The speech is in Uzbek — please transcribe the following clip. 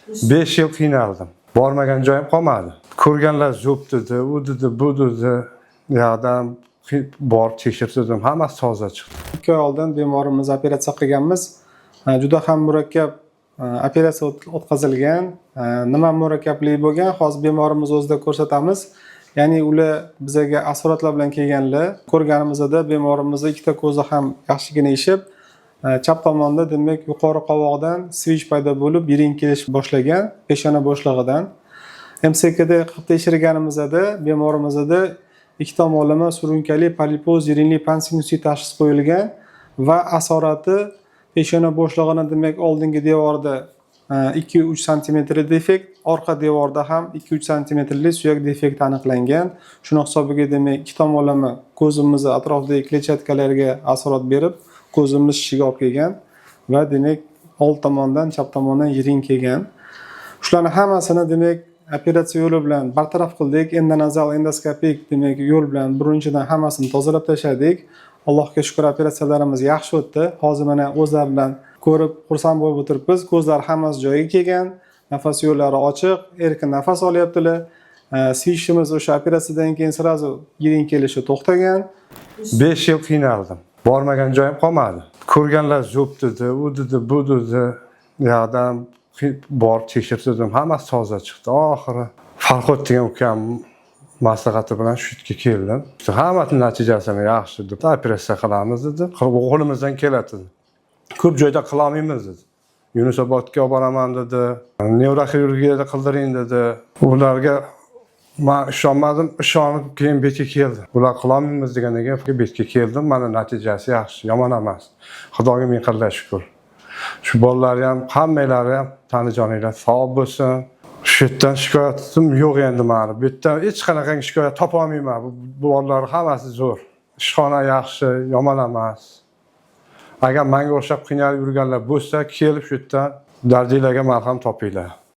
5 yil qiynaldim. Bormagan joyim qolmadi. Ko'rganlar zo'p dedi, u dedi, bu dedi. Yoqdan borib tekshirtirdim, hammasi toza chiqdi. 2 oy oldin bemorimiz operatsiya qilganmiz. Juda ham murakkab operatsiya o'tkazilgan. Nima murakkablik bo'lgan, hozir bemorimiz o'zida ko'rsatamiz. Ya'ni ular bizga asoratlar bilan kelganlar. Ko'rganimizda bemorimizni ikkita ko'zi ham yaxshigina ishib, chap tomonda demak yuqori qovoqdan switch paydo bo'lib, yiring kelish boshlagan, peshona bo'shlig'idan. MSKda qilib tekshirganimizda bemorimizda ikki tomonlama surunkali polipoz yiringli pansinusiy tashxis qo'yilgan va asorati peshona bo'shlig'ining demak oldingi devorida 2-3 sm defekt, orqa devorda ham 2-3 sm suyak defekt aniqlangan. Shuning hisobiga demak ikki tomonlama ko'zimiz atrofidagi kletchatkalarga asorat berib, ko'zimiz shishiga olib kelgan va demak old tomondan, chap tomondan yiring kelgan. Shularning hammasini demak operatsiya yo'li bilan bartaraf qildik. Endonazal endoskopik demak yo'l bilan birinchidan hammasini tozalab tashladik. Allohga shukr, operatsiyalarimiz yaxshi o'tdi. Hozir mana o'zlaridan ko'rib xursand bo'lib o'tiribmiz. Ko'zlar hammasi joyiga kelgan, nafas yo'llari ochiq, erkin nafas olyaptilar. Switchimiz o'sha operatsiyadan keyin sirazu yiring kelishi to'xtagan. 5 yil qiynaldim. Bormagan joyim qolmadi. Ko'rganlar zo'p dedi, u dedi, bu dedi. Yoqdan borib tekshirtirdim, hammasi toza chiqdi. Oxiri Farhod degan ukam maslahati bilan shu yerga keldim. Hammasi natijasini yaxshi deb operatsiya qilamiz dedi. Qo'limizdan keladi dedi. Ko'p joyda qila olmaymiz dedi. Yunusobodga olib boraman dedi. Nevroxirurgiyada qildiring dedi. Ularga men ishonmadim, ishonib keyin betga keldim. Ular qila olmaymiz degandan keyin betga keldim. Mana natijasi yaxshi, yomon emas. Xudoga ming qildi shukr. Shu bolalar ham, hammalari ham tanijoninglar sog' bo'lsin. Shu yerdan shikoyatim yo'q endi meni. Bu yerdan hech qanaqa shikoyat topa olmayman. Bu bolalar hammasi zo'r. Ishxona yaxshi, yomon emas. Agar menga o'xshab qiynalib yurganlar bo'lsa, kelib shu yerdan dardinglarga malham topinglar.